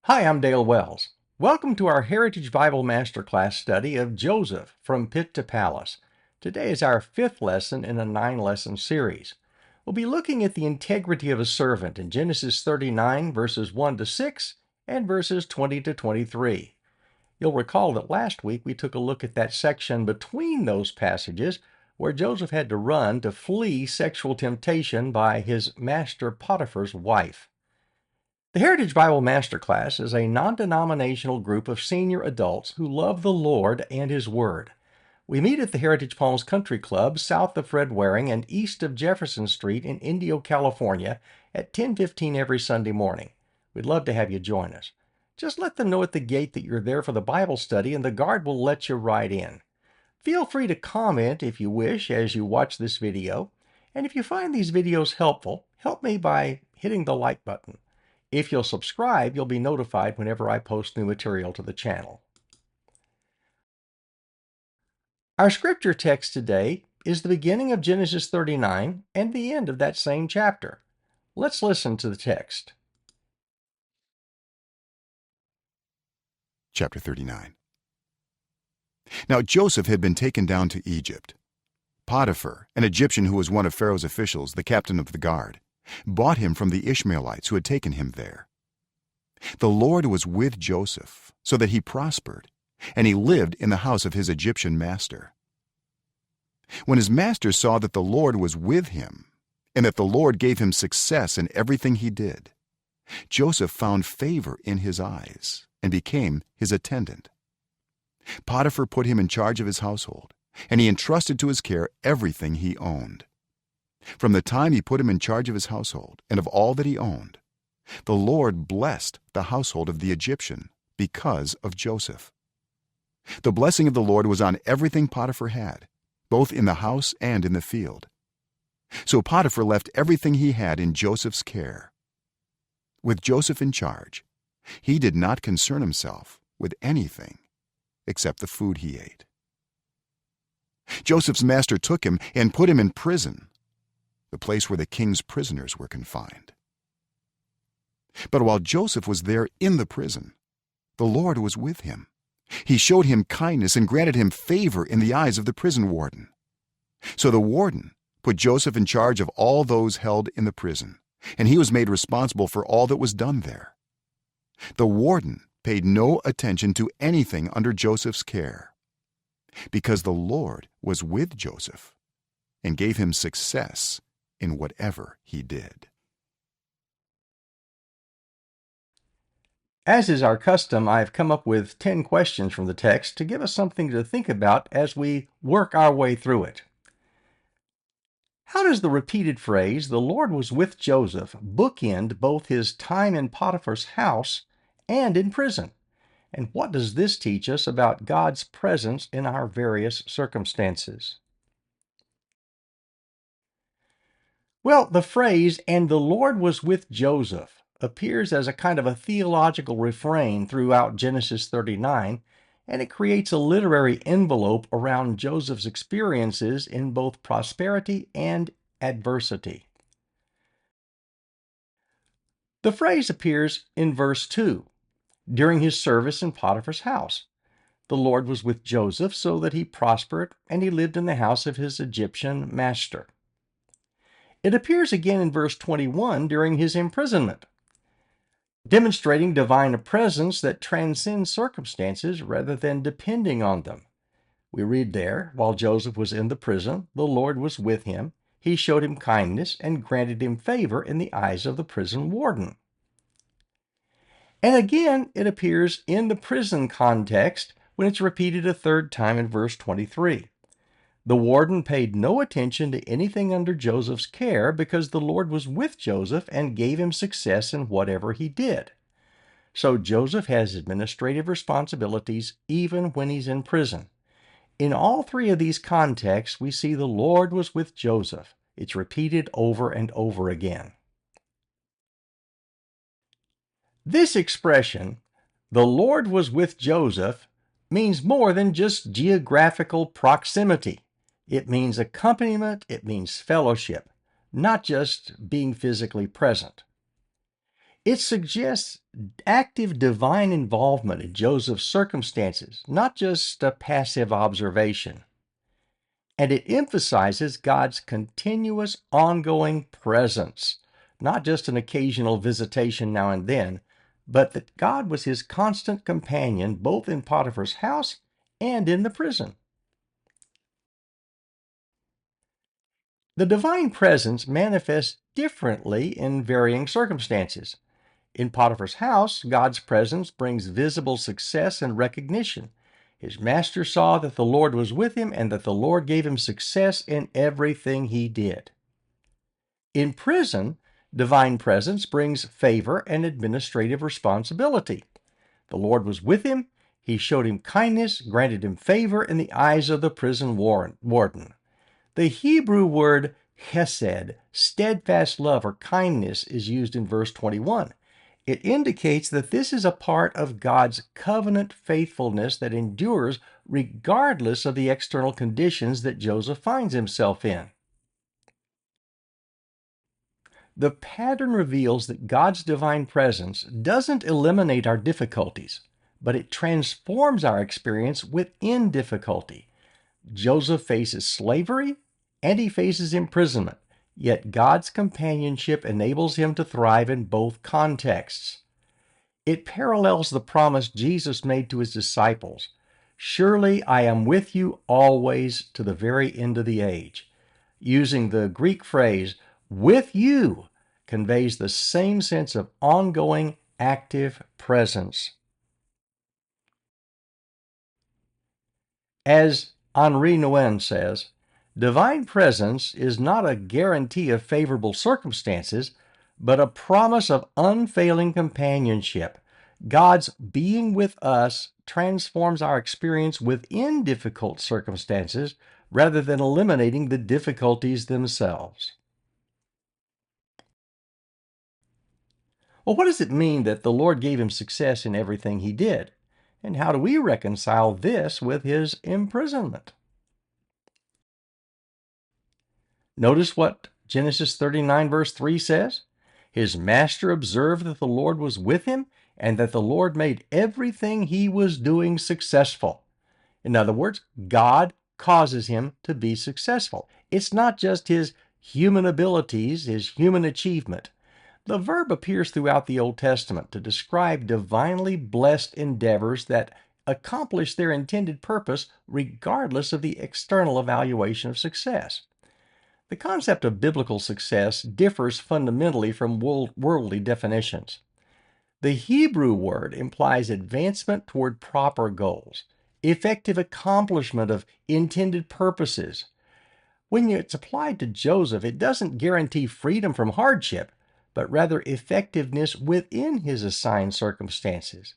Hi, I'm Dale Wells. Welcome to our Heritage Bible Masterclass study of Joseph from Pit to Palace. Today is our 5th lesson in a 9-lesson series. We'll be looking at the integrity of a servant in Genesis 39, verses 1 to 6, and verses 20 to 23. You'll recall that last week we took a look at that section between those passages where Joseph had to run to flee sexual temptation by his master Potiphar's wife. The Heritage Bible Masterclass is a non-denominational group of senior adults who love the Lord and His Word. We meet at the Heritage Palms Country Club south of Fred Waring and east of Jefferson Street in Indio, California at 10:15 every Sunday morning. We'd love to have you join us. Just let them know at the gate that you're there for the Bible study and the guard will let you right in. Feel free to comment if you wish as you watch this video. And if you find these videos helpful, help me by hitting the like button. If you'll subscribe, you'll be notified whenever I post new material to the channel. Our scripture text today is the beginning of Genesis 39 and the end of that same chapter. Let's listen to the text. Chapter 39. Now Joseph had been taken down to Egypt. Potiphar, an Egyptian who was one of Pharaoh's officials, the captain of the guard, bought him from the Ishmaelites who had taken him there. The Lord was with Joseph, so that he prospered, and he lived in the house of his Egyptian master. When his master saw that the Lord was with him, and that the Lord gave him success in everything he did, Joseph found favor in his eyes and became his attendant. Potiphar put him in charge of his household, and he entrusted to his care everything he owned. From the time he put him in charge of his household and of all that he owned, the Lord blessed the household of the Egyptian because of Joseph. The blessing of the Lord was on everything Potiphar had, both in the house and in the field. So Potiphar left everything he had in Joseph's care. With Joseph in charge, he did not concern himself with anything except the food he ate. Joseph's master took him and put him in prison, the place where the king's prisoners were confined. But while Joseph was there in the prison, the Lord was with him. He showed him kindness and granted him favor in the eyes of the prison warden. So the warden put Joseph in charge of all those held in the prison, and he was made responsible for all that was done there. The warden paid no attention to anything under Joseph's care, because the Lord was with Joseph and gave him success in whatever he did. As is our custom, I've come up with 10 questions from the text to give us something to think about as we work our way through it. How does the repeated phrase, "the Lord was with Joseph," bookend both his time in Potiphar's house and in prison? And what does this teach us about God's presence in our various circumstances? Well, the phrase, "and the Lord was with Joseph," appears as a kind of a theological refrain throughout Genesis 39, and it creates a literary envelope around Joseph's experiences in both prosperity and adversity. The phrase appears in verse 2, during his service in Potiphar's house. The Lord was with Joseph so that he prospered, and he lived in the house of his Egyptian master. It appears again in verse 21 during his imprisonment, demonstrating divine presence that transcends circumstances rather than depending on them. We read there, while Joseph was in the prison, the Lord was with him. He showed him kindness and granted him favor in the eyes of the prison warden. And again, it appears in the prison context when it's repeated a third time in verse 23. The warden paid no attention to anything under Joseph's care because the Lord was with Joseph and gave him success in whatever he did. So Joseph has administrative responsibilities even when he's in prison. In all three of these contexts, we see the Lord was with Joseph. It's repeated over and over again. This expression, "the Lord was with Joseph," means more than just geographical proximity. It means accompaniment, it means fellowship, not just being physically present. It suggests active divine involvement in Joseph's circumstances, not just a passive observation. And it emphasizes God's continuous, ongoing presence, not just an occasional visitation now and then, but that God was his constant companion both in Potiphar's house and in the prison. The divine presence manifests differently in varying circumstances. In Potiphar's house, God's presence brings visible success and recognition. His master saw that the Lord was with him and that the Lord gave him success in everything he did. In prison, divine presence brings favor and administrative responsibility. The Lord was with him. He showed him kindness, granted him favor in the eyes of the prison warden. The Hebrew word chesed, steadfast love or kindness, is used in verse 21. It indicates that this is a part of God's covenant faithfulness that endures regardless of the external conditions that Joseph finds himself in. The pattern reveals that God's divine presence doesn't eliminate our difficulties, but it transforms our experience within difficulty. Joseph faces slavery and he faces imprisonment, yet God's companionship enables him to thrive in both contexts. It parallels the promise Jesus made to his disciples, "Surely I am with you always to the very end of the age." Using the Greek phrase, "with you," conveys the same sense of ongoing, active presence. As Henri Nouwen says, divine presence is not a guarantee of favorable circumstances, but a promise of unfailing companionship. God's being with us transforms our experience within difficult circumstances rather than eliminating the difficulties themselves. Well, what does it mean that the Lord gave him success in everything he did? And how do we reconcile this with his imprisonment? Notice what Genesis 39 verse 3 says. His master observed that the Lord was with him and that the Lord made everything he was doing successful. In other words, God causes him to be successful. It's not just his human abilities, his human achievement. The verb appears throughout the Old Testament to describe divinely blessed endeavors that accomplish their intended purpose regardless of the external evaluation of success. The concept of biblical success differs fundamentally from worldly definitions. The Hebrew word implies advancement toward proper goals, effective accomplishment of intended purposes. When it's applied to Joseph, it doesn't guarantee freedom from hardship, but rather effectiveness within his assigned circumstances.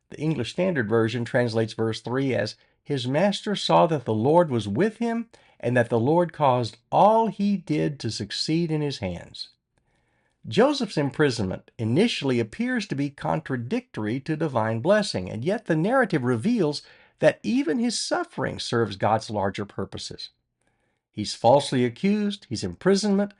The English Standard Version translates verse 3 as, "His master saw that the Lord was with him, and that the Lord caused all he did to succeed in his hands." Joseph's imprisonment initially appears to be contradictory to divine blessing, and yet the narrative reveals that even his suffering serves God's larger purposes. He's falsely accused, he's imprisonment,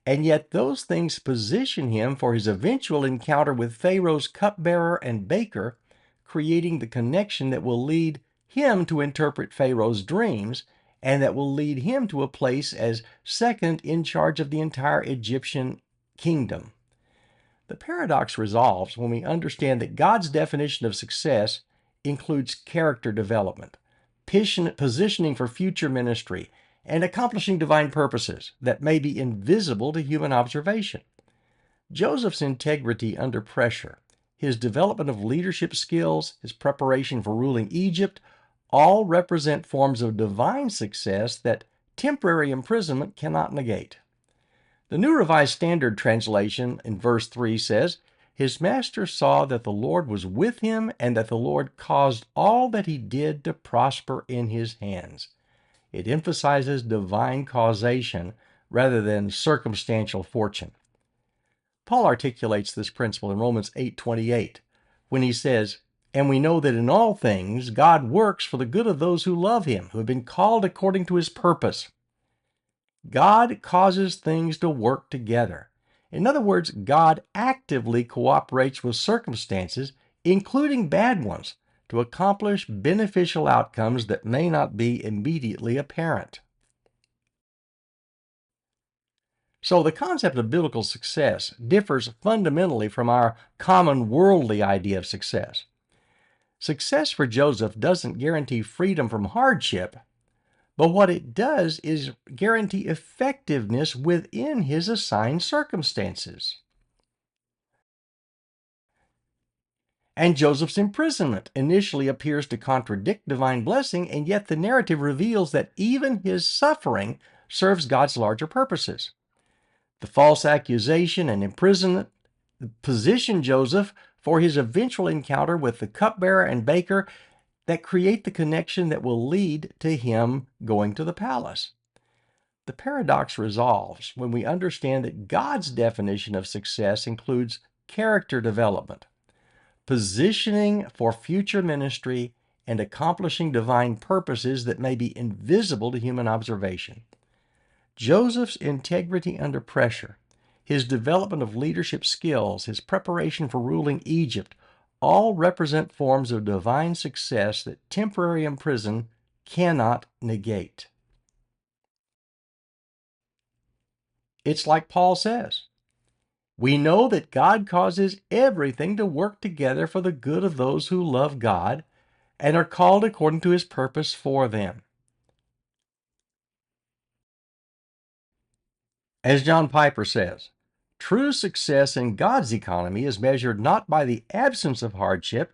and yet those things position him for his eventual encounter with Pharaoh's cupbearer and baker, creating the connection that will lead him to interpret Pharaoh's dreams and that will lead him to a place as second in charge of the entire Egyptian kingdom. The paradox resolves when we understand that God's definition of success includes character development, positioning for future ministry, and accomplishing divine purposes that may be invisible to human observation. Joseph's integrity under pressure, his development of leadership skills, his preparation for ruling Egypt, all represent forms of divine success that temporary imprisonment cannot negate. The New Revised Standard Translation in verse 3 says, "His master saw that the Lord was with him and that the Lord caused all that he did to prosper in his hands." It emphasizes divine causation rather than circumstantial fortune. Paul articulates this principle in Romans 8:28 when he says, "And we know that in all things God works for the good of those who love him, who have been called according to his purpose." God causes things to work together, In other words, God actively cooperates with circumstances, including bad ones, to accomplish beneficial outcomes that may not be immediately apparent. So the concept of biblical success differs fundamentally from our common worldly idea of success. Success for Joseph doesn't guarantee freedom from hardship, but what it does is guarantee effectiveness within his assigned circumstances. And Joseph's imprisonment initially appears to contradict divine blessing, and yet the narrative reveals that even his suffering serves God's larger purposes. The false accusation and imprisonment position Joseph for his eventual encounter with the cupbearer and baker that create the connection that will lead to him going to the palace. The paradox resolves when we understand that God's definition of success includes character development, positioning for future ministry, and accomplishing divine purposes that may be invisible to human observation. Joseph's integrity under pressure, his development of leadership skills, his preparation for ruling Egypt, all represent forms of divine success that temporary imprisonment cannot negate. It's like Paul says, we know that God causes everything to work together for the good of those who love God and are called according to his purpose for them. As John Piper says, true success in God's economy is measured not by the absence of hardship,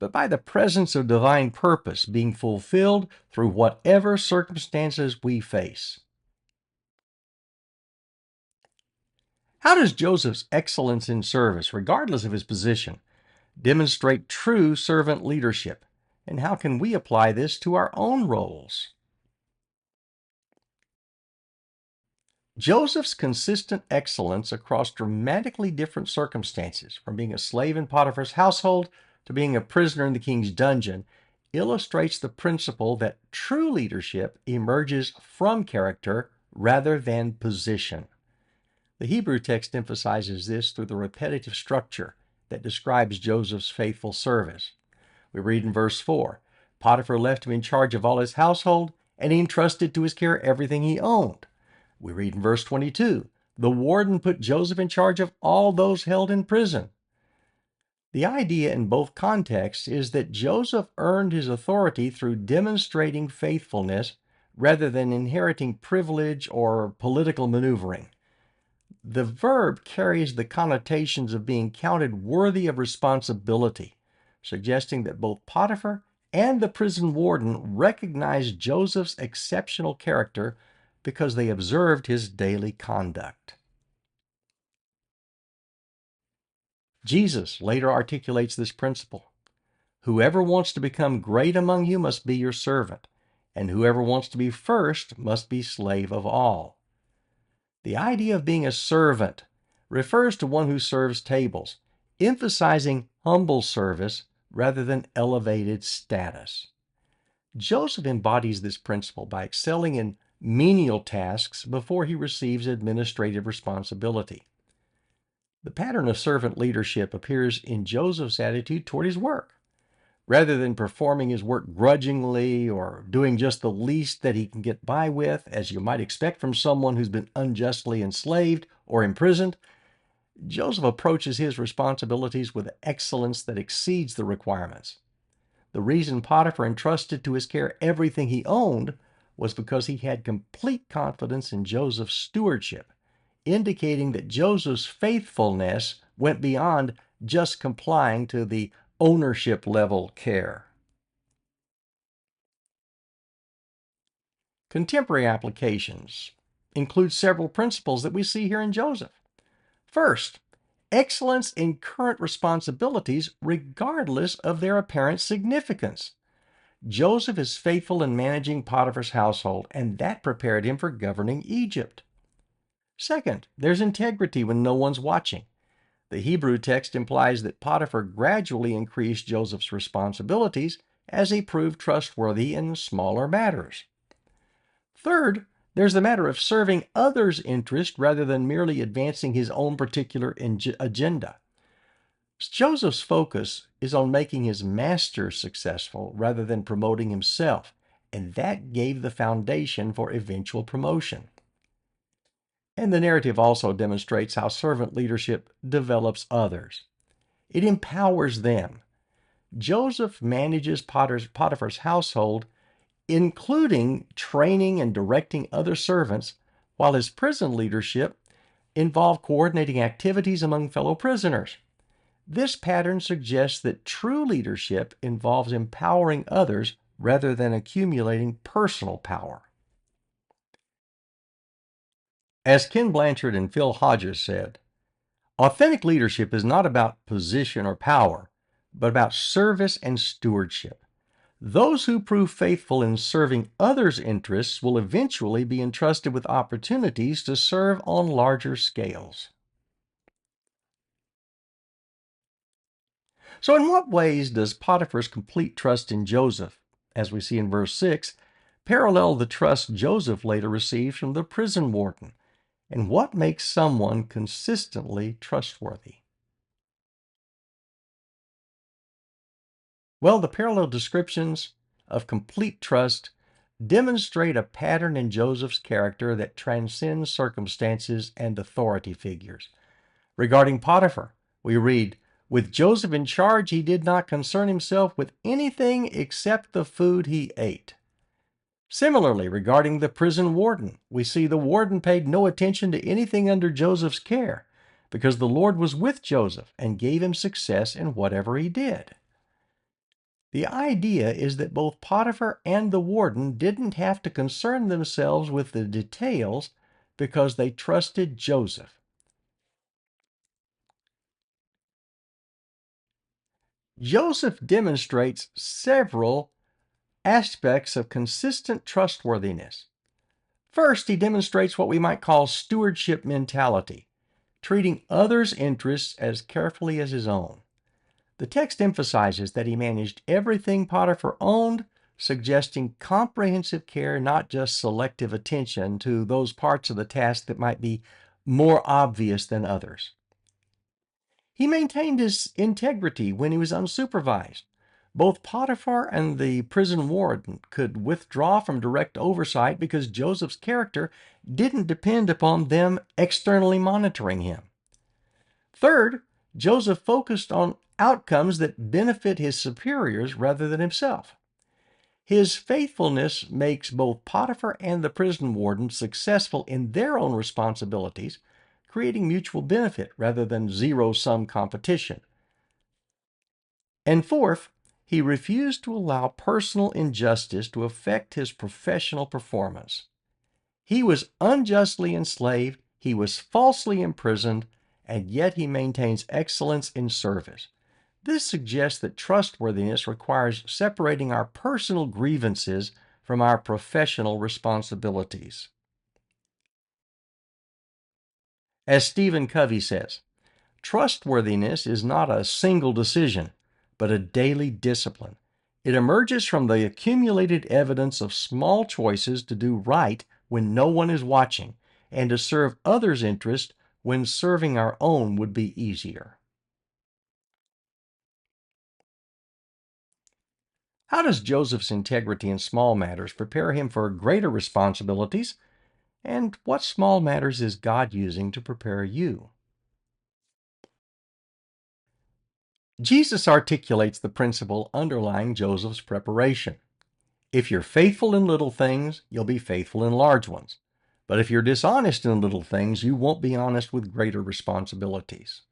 but by the presence of divine purpose being fulfilled through whatever circumstances we face. How does Joseph's excellence in service, regardless of his position, demonstrate true servant leadership? And how can we apply this to our own roles? Joseph's consistent excellence across dramatically different circumstances, from being a slave in Potiphar's household to being a prisoner in the king's dungeon, illustrates the principle that true leadership emerges from character rather than position. The Hebrew text emphasizes this through the repetitive structure that describes Joseph's faithful service. We read in verse 4, Potiphar left him in charge of all his household, and he entrusted to his care everything he owned. We read in verse 22, the warden put Joseph in charge of all those held in prison. The idea in both contexts is that Joseph earned his authority through demonstrating faithfulness rather than inheriting privilege or political maneuvering. The verb carries the connotations of being counted worthy of responsibility, suggesting that both Potiphar and the prison warden recognized Joseph's exceptional character because they observed his daily conduct. Jesus later articulates this principle. Whoever wants to become great among you must be your servant, and whoever wants to be first must be slave of all. The idea of being a servant refers to one who serves tables, emphasizing humble service rather than elevated status. Joseph embodies this principle by excelling in menial tasks before he receives administrative responsibility. The pattern of servant leadership appears in Joseph's attitude toward his work. Rather than performing his work grudgingly or doing just the least that he can get by with, as you might expect from someone who's been unjustly enslaved or imprisoned, Joseph approaches his responsibilities with excellence that exceeds the requirements. The reason Potiphar entrusted to his care everything he owned was because he had complete confidence in Joseph's stewardship, indicating that Joseph's faithfulness went beyond just complying to the ownership level care. Contemporary applications include several principles that we see here in Joseph. First, excellence in current responsibilities regardless of their apparent significance. Joseph is faithful in managing Potiphar's household, and that prepared him for governing Egypt. Second, there's integrity when no one's watching. The Hebrew text implies that Potiphar gradually increased Joseph's responsibilities as he proved trustworthy in smaller matters. Third, There's the matter of serving others' interest rather than merely advancing his own particular agenda. Joseph's focus is on making his master successful rather than promoting himself, and that gave the foundation for eventual promotion. And the narrative also demonstrates how servant leadership develops others. It empowers them. Joseph manages Potiphar's household, including training and directing other servants, while his prison leadership involved coordinating activities among fellow prisoners. This pattern suggests that true leadership involves empowering others rather than accumulating personal power. As Ken Blanchard and Phil Hodges said, authentic leadership is not about position or power, but about service and stewardship. Those who prove faithful in serving others' interests will eventually be entrusted with opportunities to serve on larger scales. So, in what ways does Potiphar's complete trust in Joseph, as we see in verse 6, parallel the trust Joseph later received from the prison warden? And what makes someone consistently trustworthy? Well, the parallel descriptions of complete trust demonstrate a pattern in Joseph's character that transcends circumstances and authority figures. Regarding Potiphar, we read, "With Joseph in charge, he did not concern himself with anything except the food he ate." Similarly, regarding the prison warden, we see the warden paid no attention to anything under Joseph's care because the Lord was with Joseph and gave him success in whatever he did. The idea is that both Potiphar and the warden didn't have to concern themselves with the details because they trusted Joseph. Joseph demonstrates several aspects of consistent trustworthiness. First, he demonstrates what we might call stewardship mentality, treating others' interests as carefully as his own. The text emphasizes that he managed everything Potiphar owned, suggesting comprehensive care, not just selective attention to those parts of the task that might be more obvious than others. He maintained his integrity when he was unsupervised. Both Potiphar and the prison warden could withdraw from direct oversight because Joseph's character didn't depend upon them externally monitoring him. Third, Joseph focused on outcomes that benefit his superiors rather than himself. His faithfulness makes both Potiphar and the prison warden successful in their own responsibilities, creating mutual benefit rather than zero-sum competition. And fourth, he refused to allow personal injustice to affect his professional performance. He was unjustly enslaved, he was falsely imprisoned, and yet he maintains excellence in service. This suggests that trustworthiness requires separating our personal grievances from our professional responsibilities. As Stephen Covey says, trustworthiness is not a single decision, but a daily discipline. It emerges from the accumulated evidence of small choices to do right when no one is watching, and to serve others' interests when serving our own would be easier. How does Joseph's integrity in small matters prepare him for greater responsibilities? And what small matters is God using to prepare you? Jesus articulates the principle underlying Joseph's preparation. If you're faithful in little things, you'll be faithful in large ones. But if you're dishonest in little things, you won't be honest with greater responsibilities.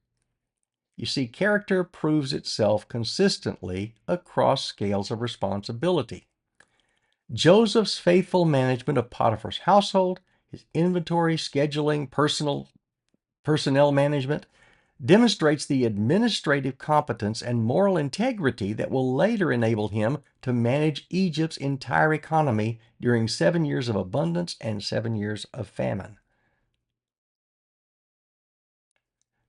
You see, character proves itself consistently across scales of responsibility. Joseph's faithful management of Potiphar's household, his inventory, scheduling, personnel management, demonstrates the administrative competence and moral integrity that will later enable him to manage Egypt's entire economy during 7 years of abundance and 7 years of famine.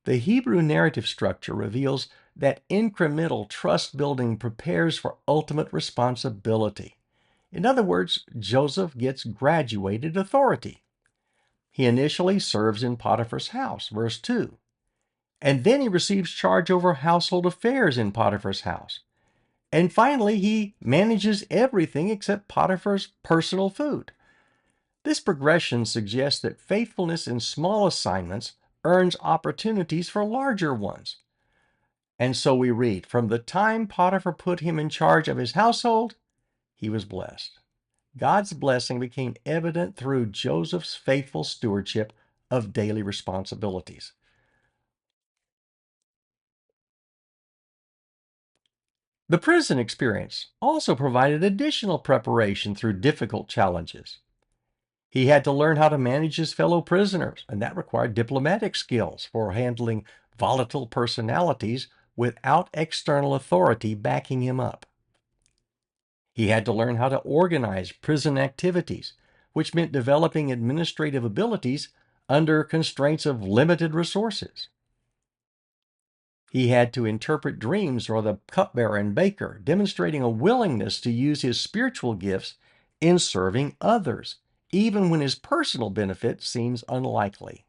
The Hebrew narrative structure reveals that incremental trust building prepares for ultimate responsibility. In other words, Joseph gets graduated authority. He initially serves in Potiphar's house, verse 2. And then he receives charge over household affairs in Potiphar's house. And finally, he manages everything except Potiphar's personal food. This progression suggests that faithfulness in small assignments earns opportunities for larger ones. And so we read, from the time Potiphar put him in charge of his household, he was blessed. God's blessing became evident through Joseph's faithful stewardship of daily responsibilities. The prison experience also provided additional preparation through difficult challenges. He had to learn how to manage his fellow prisoners, and that required diplomatic skills for handling volatile personalities without external authority backing him up. He had to learn how to organize prison activities, which meant developing administrative abilities under constraints of limited resources. He had to interpret dreams for the cupbearer and baker, demonstrating a willingness to use his spiritual gifts in serving others, even when his personal benefit seems unlikely.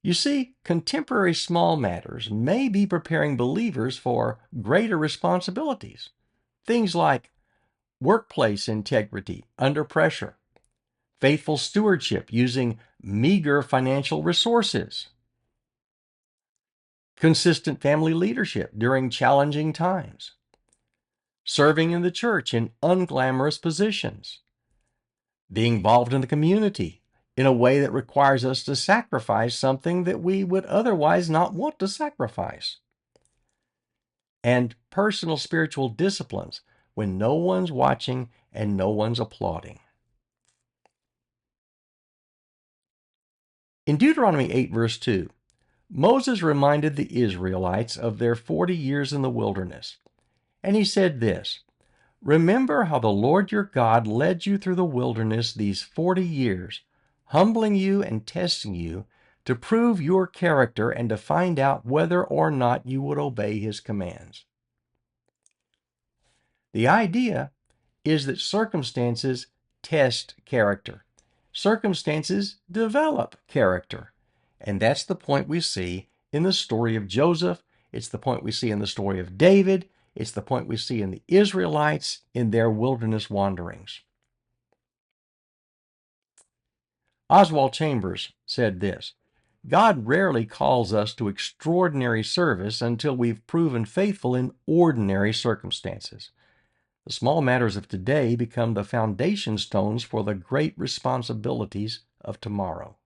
You see, contemporary small matters may be preparing believers for greater responsibilities. Things like workplace integrity under pressure, faithful stewardship using meager financial resources, consistent family leadership during challenging times, serving in the church in unglamorous positions, being involved in the community in a way that requires us to sacrifice something that we would otherwise not want to sacrifice, and personal spiritual disciplines when no one's watching and no one's applauding. In Deuteronomy 8, verse 2, Moses reminded the Israelites of their 40 years in the wilderness, and he said this, "Remember how the Lord your God led you through the wilderness these 40 years, humbling you and testing you to prove your character and to find out whether or not you would obey his commands." The idea is that circumstances test character. Circumstances develop character. And that's the point we see in the story of Joseph. It's the point we see in the story of David. It's the point we see in the Israelites in their wilderness wanderings. Oswald Chambers said this, "God rarely calls us to extraordinary service until we've proven faithful in ordinary circumstances. The small matters of today become the foundation stones for the great responsibilities of tomorrow."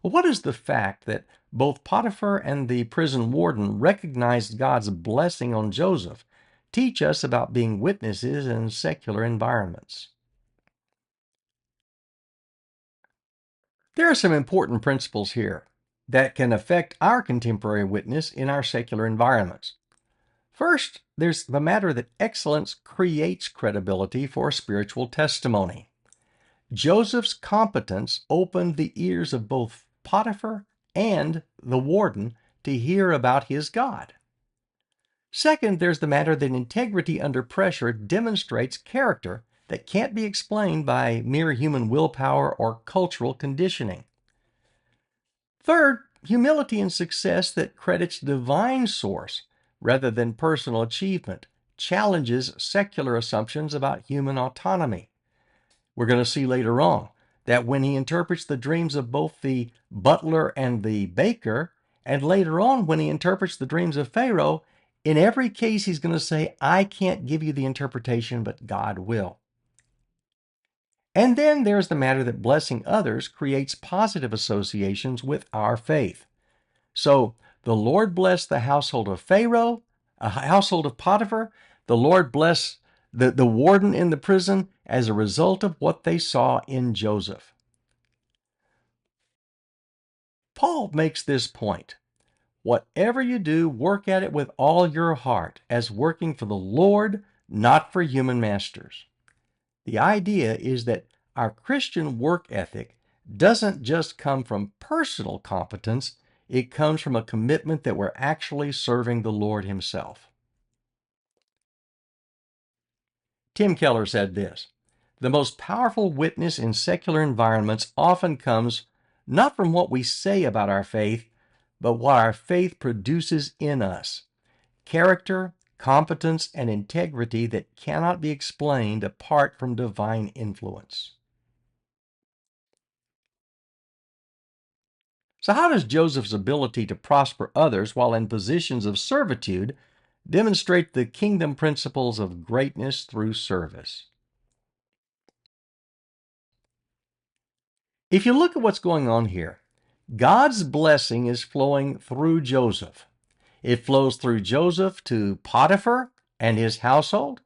Well, what is the fact that both Potiphar and the prison warden recognized God's blessing on Joseph teach us about being witnesses in secular environments? There are some important principles here that can affect our contemporary witness in our secular environments. First, there's the matter that excellence creates credibility for spiritual testimony. Joseph's competence opened the ears of both Potiphar and the warden to hear about his God. Second, there's the matter that integrity under pressure demonstrates character that can't be explained by mere human willpower or cultural conditioning. Third, humility and success that credits divine source rather than personal achievement challenges secular assumptions about human autonomy. We're going to see later on that when he interprets the dreams of both the butler and the baker, and later on when he interprets the dreams of Pharaoh, in every case he's going to say, "I can't give you the interpretation, but God will." And then there's the matter that blessing others creates positive associations with our faith. So the Lord blessed the household of Pharaoh, a household of Potiphar. The Lord blessed the warden in the prison as a result of what they saw in Joseph. Paul makes this point. Whatever you do, work at it with all your heart, as working for the Lord, not for human masters. The idea is that our Christian work ethic doesn't just come from personal competence, It comes from a commitment that we're actually serving the Lord Himself. Tim Keller said this: "The most powerful witness in secular environments often comes not from what we say about our faith, but what our faith produces in us. Character, competence, and integrity that cannot be explained apart from divine influence." So, how does Joseph's ability to prosper others while in positions of servitude demonstrate the kingdom principles of greatness through service? If you look at what's going on here, God's blessing is flowing through Joseph. It flows through Joseph to Potiphar and his household.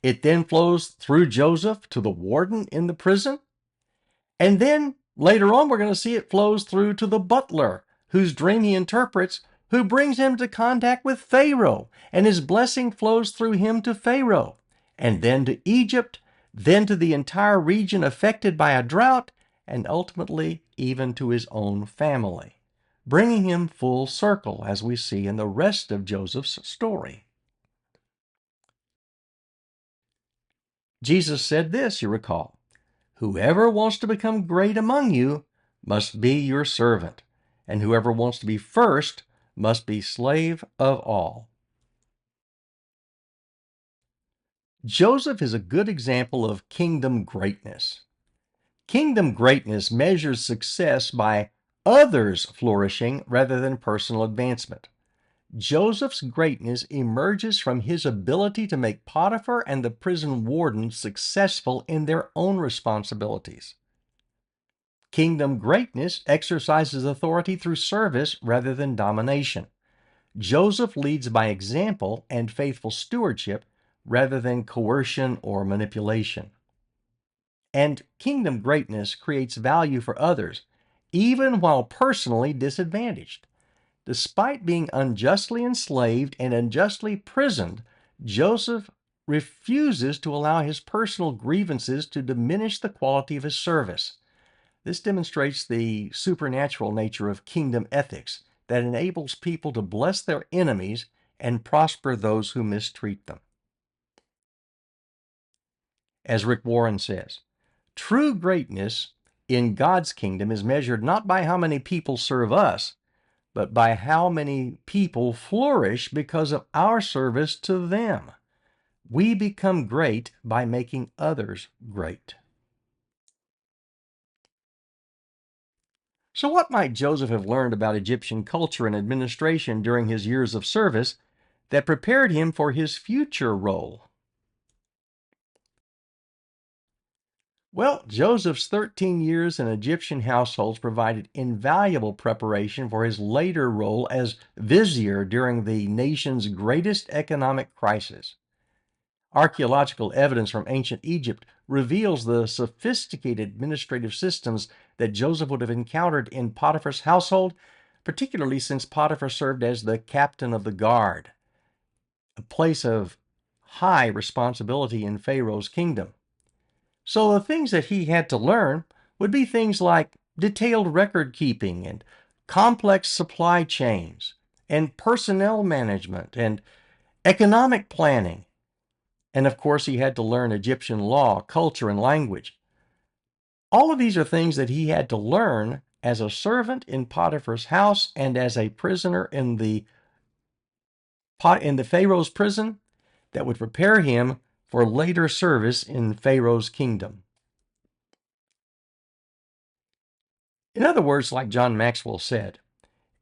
It then flows through Joseph to the warden in the prison. And then later on, we're going to see it flows through to the butler, whose dream he interprets, who brings him to contact with Pharaoh. And his blessing flows through him to Pharaoh, and then to Egypt, then to the entire region affected by a drought, and ultimately even to his own family, bringing him full circle, as we see in the rest of Joseph's story. Jesus said this, you recall: "Whoever wants to become great among you must be your servant, and whoever wants to be first must be slave of all." Joseph is a good example of kingdom greatness. Kingdom greatness measures success by others flourishing rather than personal advancement. Joseph's greatness emerges from his ability to make Potiphar and the prison warden successful in their own responsibilities. Kingdom greatness exercises authority through service rather than domination. Joseph leads by example and faithful stewardship rather than coercion or manipulation. And kingdom greatness creates value for others, even while personally disadvantaged. Despite being unjustly enslaved and unjustly imprisoned, Joseph refuses to allow his personal grievances to diminish the quality of his service. This demonstrates the supernatural nature of kingdom ethics that enables people to bless their enemies and prosper those who mistreat them. As Rick Warren says, true greatness in God's kingdom is measured not by how many people serve us, but by how many people flourish because of our service to them. We become great by making others great. So what might Joseph have learned about Egyptian culture and administration during his years of service that prepared him for his future role? Well, Joseph's 13 years in Egyptian households provided invaluable preparation for his later role as vizier during the nation's greatest economic crisis. Archaeological evidence from ancient Egypt reveals the sophisticated administrative systems that Joseph would have encountered in Potiphar's household, particularly since Potiphar served as the captain of the guard, a place of high responsibility in Pharaoh's kingdom. So the things that he had to learn would be things like detailed record keeping and complex supply chains and personnel management and economic planning. And of course, he had to learn Egyptian law, culture, and language. All of these are things that he had to learn as a servant in Potiphar's house and as a prisoner in the Pharaoh's prison that would prepare him for later service in Pharaoh's kingdom. In other words, like John Maxwell said,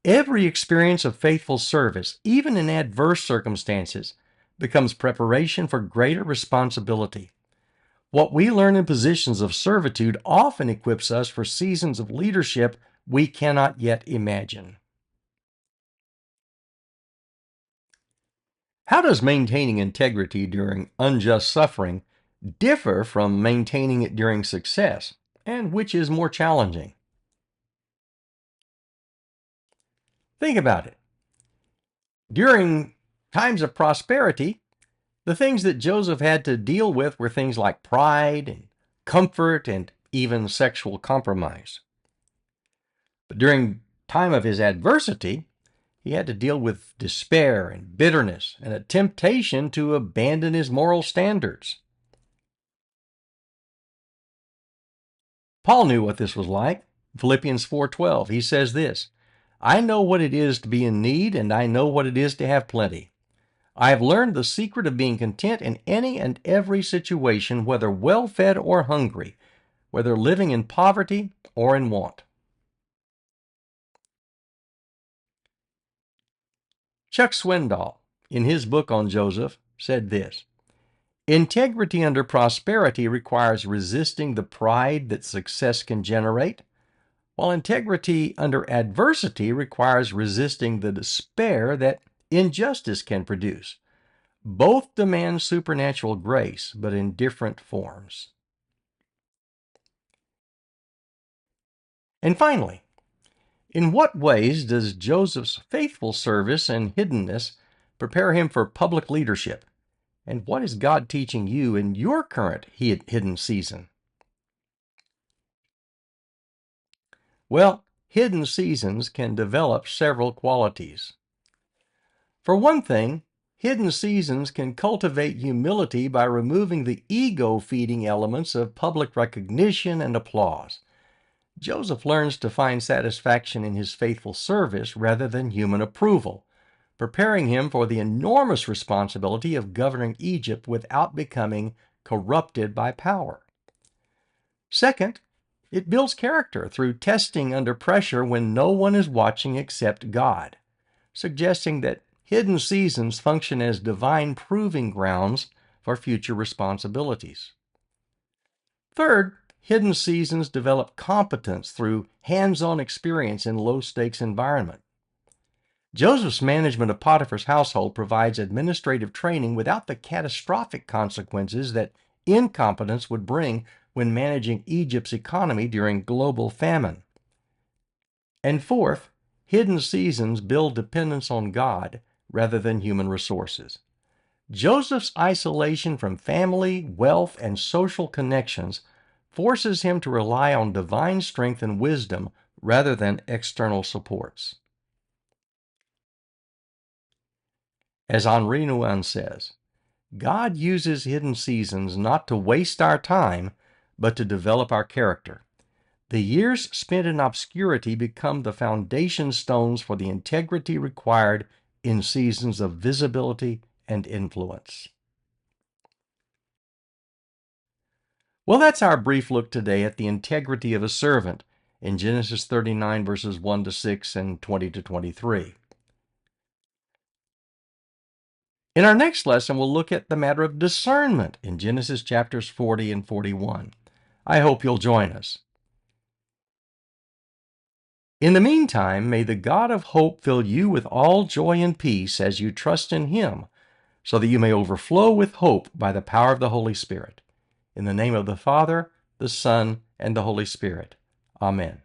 every experience of faithful service, even in adverse circumstances, becomes preparation for greater responsibility. What we learn in positions of servitude often equips us for seasons of leadership we cannot yet imagine. How does maintaining integrity during unjust suffering differ from maintaining it during success, and which is more challenging? Think about it. During times of prosperity, the things that Joseph had to deal with were things like pride and comfort and even sexual compromise. But during time of his adversity, he had to deal with despair and bitterness and a temptation to abandon his moral standards. Paul knew what this was like. Philippians 4:12, he says this, I know what it is to be in need, and I know what it is to have plenty. I have learned the secret of being content in any and every situation, whether well-fed or hungry, whether living in poverty or in want. Chuck Swindoll, in his book on Joseph, said this, integrity under prosperity requires resisting the pride that success can generate, while integrity under adversity requires resisting the despair that injustice can produce. Both demand supernatural grace, but in different forms. And finally, in what ways does Joseph's faithful service and hiddenness prepare him for public leadership? And what is God teaching you in your current hidden season? Well, hidden seasons can develop several qualities. For one thing, hidden seasons can cultivate humility by removing the ego-feeding elements of public recognition and applause. Joseph learns to find satisfaction in his faithful service rather than human approval, preparing him for the enormous responsibility of governing Egypt without becoming corrupted by power. Second, it builds character through testing under pressure when no one is watching except God, suggesting that hidden seasons function as divine proving grounds for future responsibilities. Third, hidden seasons develop competence through hands-on experience in low-stakes environment. Joseph's management of Potiphar's household provides administrative training without the catastrophic consequences that incompetence would bring when managing Egypt's economy during global famine. And fourth, hidden seasons build dependence on God rather than human resources. Joseph's isolation from family, wealth, and social connections forces him to rely on divine strength and wisdom rather than external supports. As Henri Nouwen says, God uses hidden seasons not to waste our time, but to develop our character. The years spent in obscurity become the foundation stones for the integrity required in seasons of visibility and influence. Well, that's our brief look today at the integrity of a servant in Genesis 39 verses 1 to 6 and 20 to 23. In our next lesson, we'll look at the matter of discernment in Genesis chapters 40 and 41. I hope you'll join us. In the meantime, may the God of hope fill you with all joy and peace as you trust in Him, so that you may overflow with hope by the power of the Holy Spirit. In the name of the Father, the Son, and the Holy Spirit. Amen.